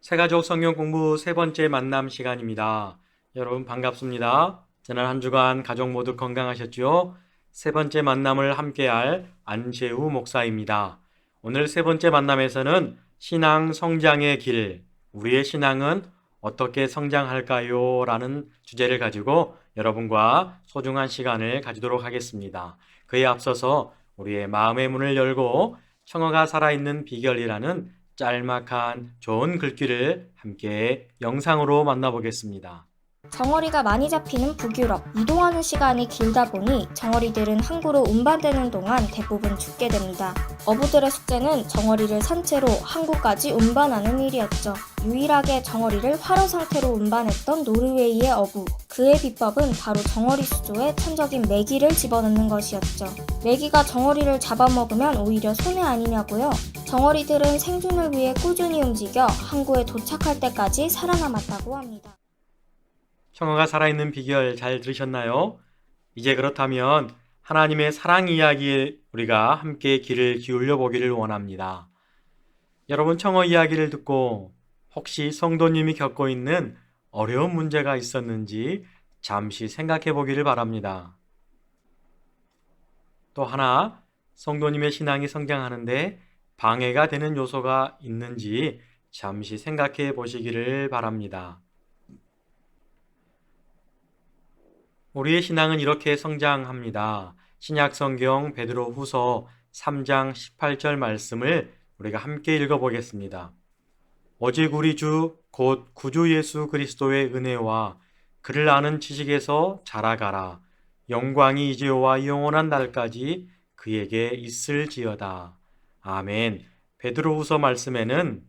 새가족 성경 공부 세 번째 만남 시간입니다. 여러분 반갑습니다. 지난 한 주간 가족 모두 건강하셨죠? 세 번째 만남을 함께할 안재우 목사입니다. 오늘 세 번째 만남에서는 신앙 성장의 길, 우리의 신앙은 어떻게 성장할까요? 라는 주제를 가지고 여러분과 소중한 시간을 가지도록 하겠습니다. 그에 앞서서 우리의 마음의 문을 열고 청어가 살아있는 비결이라는 짤막한 좋은 글귀를 함께 영상으로 만나보겠습니다. 정어리가 많이 잡히는 북유럽. 이동하는 시간이 길다 보니 정어리들은 항구로 운반되는 동안 대부분 죽게 됩니다. 어부들의 숙제는 정어리를 산채로 항구까지 운반하는 일이었죠. 유일하게 정어리를 활어 상태로 운반했던 노르웨이의 어부. 그의 비법은 바로 정어리 수조에 천적인 메기를 집어넣는 것이었죠. 메기가 정어리를 잡아먹으면 오히려 손해 아니냐고요? 정어리들은 생존을 위해 꾸준히 움직여 항구에 도착할 때까지 살아남았다고 합니다. 청어가 살아있는 비결 잘 들으셨나요? 이제 그렇다면 하나님의 사랑 이야기에 우리가 함께 귀를 기울여 보기를 원합니다. 여러분, 청어 이야기를 듣고 혹시 성도님이 겪고 있는 어려운 문제가 있었는지 잠시 생각해 보기를 바랍니다. 또 하나, 성도님의 신앙이 성장하는데 방해가 되는 요소가 있는지 잠시 생각해 보시기를 바랍니다. 우리의 신앙은 이렇게 성장합니다. 신약 성경 베드로 후서 3장 18절 말씀을 우리가 함께 읽어보겠습니다. 오직 우리 주 곧 구주 예수 그리스도의 은혜와 그를 아는 지식에서 자라가라. 영광이 이제와 영원한 날까지 그에게 있을지어다. 아멘. 베드로 후서 말씀에는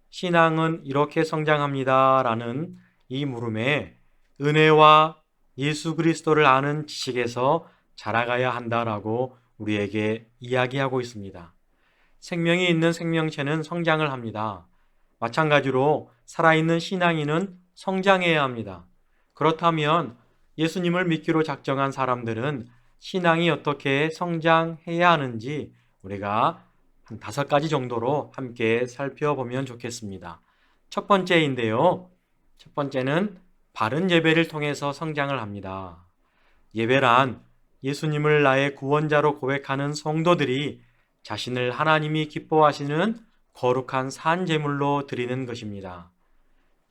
신앙은 이렇게 성장합니다 라는 이 물음에 은혜와 예수 그리스도를 아는 지식에서 자라가야 한다라고 우리에게 이야기하고 있습니다. 생명이 있는 생명체는 성장을 합니다. 마찬가지로 살아있는 신앙인은 성장해야 합니다. 그렇다면 예수님을 믿기로 작정한 사람들은 신앙이 어떻게 성장해야 하는지 우리가 한 5가지 정도로 함께 살펴보면 좋겠습니다. 첫 번째인데요. 첫 번째는 바른 예배를 통해서 성장을 합니다. 예배란 예수님을 나의 구원자로 고백하는 성도들이 자신을 하나님이 기뻐하시는 거룩한 산 제물로 드리는 것입니다.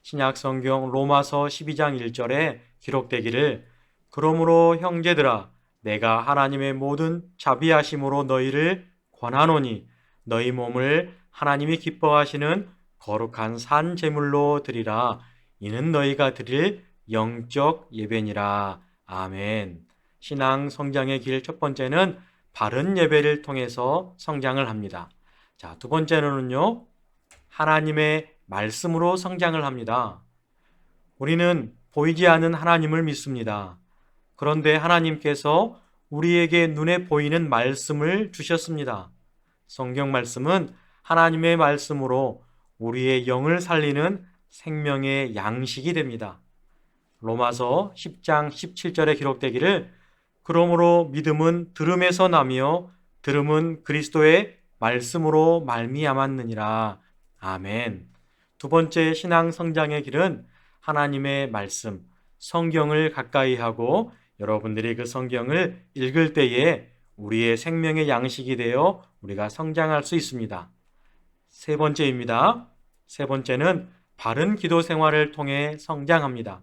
신약 성경 로마서 12장 1절에 기록되기를 그러므로 형제들아 내가 하나님의 모든 자비하심으로 너희를 권하노니 너희 몸을 하나님이 기뻐하시는 거룩한 산 제물로 드리라 이는 너희가 드릴 영적 예배니라. 아멘. 신앙 성장의 길 첫 번째는 바른 예배를 통해서 성장을 합니다. 자, 두 번째는요, 하나님의 말씀으로 성장을 합니다. 우리는 보이지 않는 하나님을 믿습니다. 그런데 하나님께서 우리에게 눈에 보이는 말씀을 주셨습니다. 성경 말씀은 하나님의 말씀으로 우리의 영을 살리는 생명의 양식이 됩니다. 로마서 10장 17절에 기록되기를 그러므로 믿음은 들음에서 나며 들음은 그리스도의 말씀으로 말미암았느니라. 아멘. 두 번째 신앙 성장의 길은 하나님의 말씀, 성경을 가까이 하고 여러분들이 그 성경을 읽을 때에 우리의 생명의 양식이 되어 우리가 성장할 수 있습니다. 세 번째입니다. 세 번째는 바른 기도 생활을 통해 성장합니다.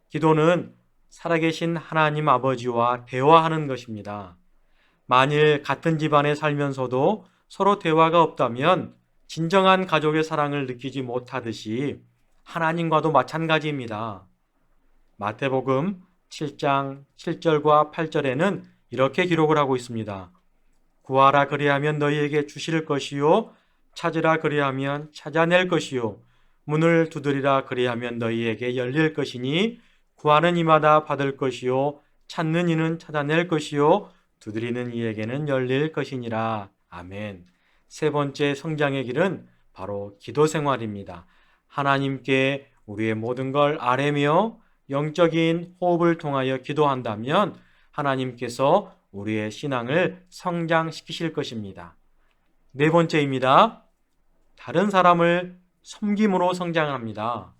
기도는 살아계신 하나님 아버지와 대화하는 것입니다. 만일 같은 집안에 살면서도 서로 대화가 없다면 진정한 가족의 사랑을 느끼지 못하듯이 하나님과도 마찬가지입니다. 마태복음 7장 7절과 8절에는 이렇게 기록을 하고 있습니다. 구하라 그리하면 너희에게 주실 것이요 찾으라 그리하면 찾아낼 것이요 문을 두드리라 그리하면 너희에게 열릴 것이니 구하는 이마다 받을 것이요 찾는 이는 찾아낼 것이요 두드리는 이에게는 열릴 것이니라. 아멘. 세 번째 성장의 길은 바로 기도 생활입니다. 하나님께 우리의 모든 걸 아뢰며 영적인 호흡을 통하여 기도한다면 하나님께서 우리의 신앙을 성장시키실 것입니다. 네 번째입니다. 다른 사람을 섬김으로 성장합니다.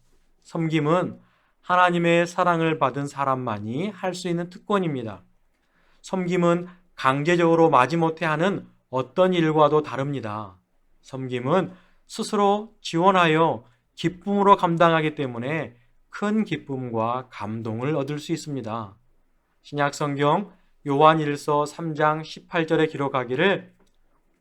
섬김은 하나님의 사랑을 받은 사람만이 할 수 있는 특권입니다. 섬김은 강제적으로 마지못해 하는 어떤 일과도 다릅니다. 섬김은 스스로 지원하여 기쁨으로 감당하기 때문에 큰 기쁨과 감동을 얻을 수 있습니다. 신약 성경 요한일서 3장 18절에 기록하기를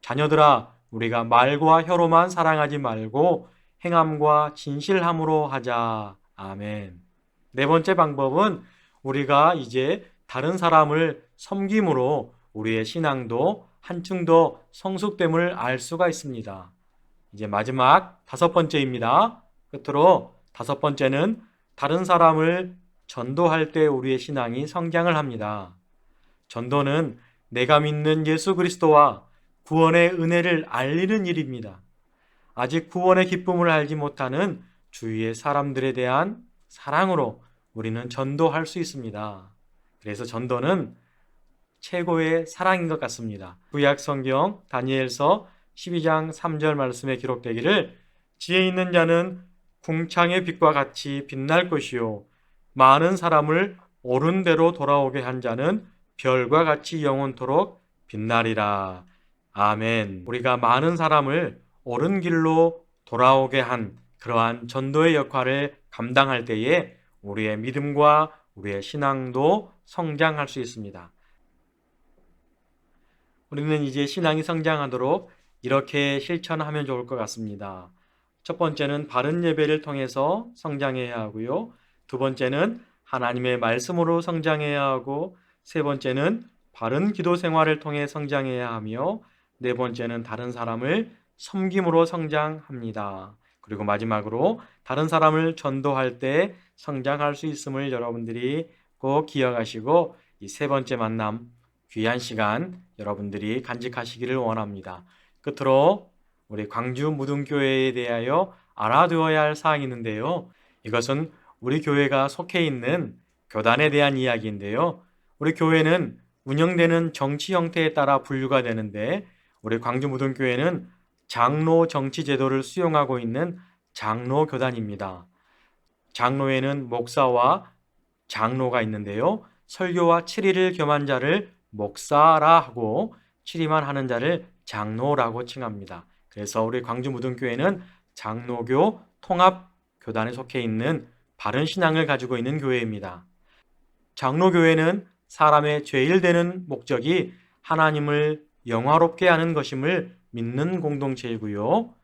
자녀들아 우리가 말과 혀로만 사랑하지 말고 행함과 진실함으로 하자. 아멘. 네 번째 방법은 우리가 이제 다른 사람을 섬김으로 우리의 신앙도 한층 더 성숙됨을 알 수가 있습니다. 이제 마지막 다섯 번째입니다. 끝으로 다섯 번째는 다른 사람을 전도할 때 우리의 신앙이 성장을 합니다. 전도는 내가 믿는 예수 그리스도와 구원의 은혜를 알리는 일입니다. 아직 구원의 기쁨을 알지 못하는 주위의 사람들에 대한 사랑으로 우리는 전도할 수 있습니다. 그래서 전도는 최고의 사랑인 것 같습니다. 구약 성경 다니엘서 12장 3절 말씀에 기록되기를 지혜 있는 자는 궁창의 빛과 같이 빛날 것이요 많은 사람을 옳은 대로 돌아오게 한 자는 별과 같이 영원토록 빛나리라. 아멘. 우리가 많은 사람을 옳은 길로 돌아오게 한 그러한 전도의 역할을 감당할 때에 우리의 믿음과 우리의 신앙도 성장할 수 있습니다. 우리는 이제 신앙이 성장하도록 이렇게 실천하면 좋을 것 같습니다. 첫 번째는 바른 예배를 통해서 성장해야 하고요. 두 번째는 하나님의 말씀으로 성장해야 하고, 세 번째는 바른 기도 생활을 통해 성장해야 하며, 네 번째는 다른 사람을 섬김으로 성장합니다. 그리고 마지막으로 다른 사람을 전도할 때 성장할 수 있음을 여러분들이 꼭 기억하시고 이 세 번째 만남 귀한 시간 여러분들이 간직하시기를 원합니다. 끝으로 우리 광주 무등교회에 대하여 알아두어야 할 사항이 있는데요. 이것은 우리 교회가 속해 있는 교단에 대한 이야기인데요. 우리 교회는 운영되는 정치 형태에 따라 분류가 되는데 우리 광주 무등교회는 장로 정치 제도를 수용하고 있는 장로 교단입니다. 장로에는 목사와 장로가 있는데요. 설교와 치리를 겸한 자를 목사라 하고 치리만 하는 자를 장로라고 칭합니다. 그래서 우리 광주 무등교회는 장로교 통합교단에 속해 있는 바른 신앙을 가지고 있는 교회입니다. 장로교회는 사람의 제일 되는 목적이 하나님을 영화롭게 하는 것임을 믿는 공동체이고요.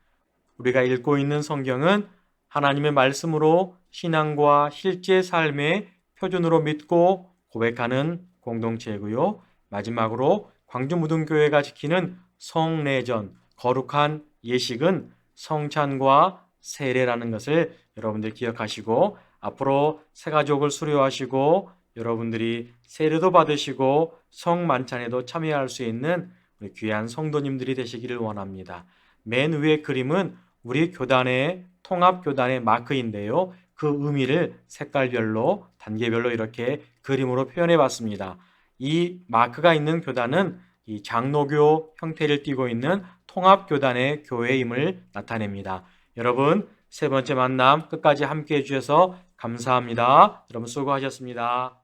우리가 읽고 있는 성경은 하나님의 말씀으로 신앙과 실제 삶의 표준으로 믿고 고백하는 공동체이고요. 마지막으로 광주무등교회가 지키는 성례전, 거룩한 예식은 성찬과 세례라는 것을 여러분들 기억하시고 앞으로 새가족을 수료하시고 여러분들이 세례도 받으시고 성만찬에도 참여할 수 있는 우리 귀한 성도님들이 되시기를 원합니다. 맨 위의 그림은 우리 교단의 통합교단의 마크인데요. 그 의미를 색깔별로 단계별로 이렇게 그림으로 표현해 봤습니다. 이 마크가 있는 교단은 이 장로교 형태를 띠고 있는 통합교단의 교회임을 나타냅니다. 여러분 세 번째 만남 끝까지 함께해 주셔서 감사합니다. 여러분 수고하셨습니다.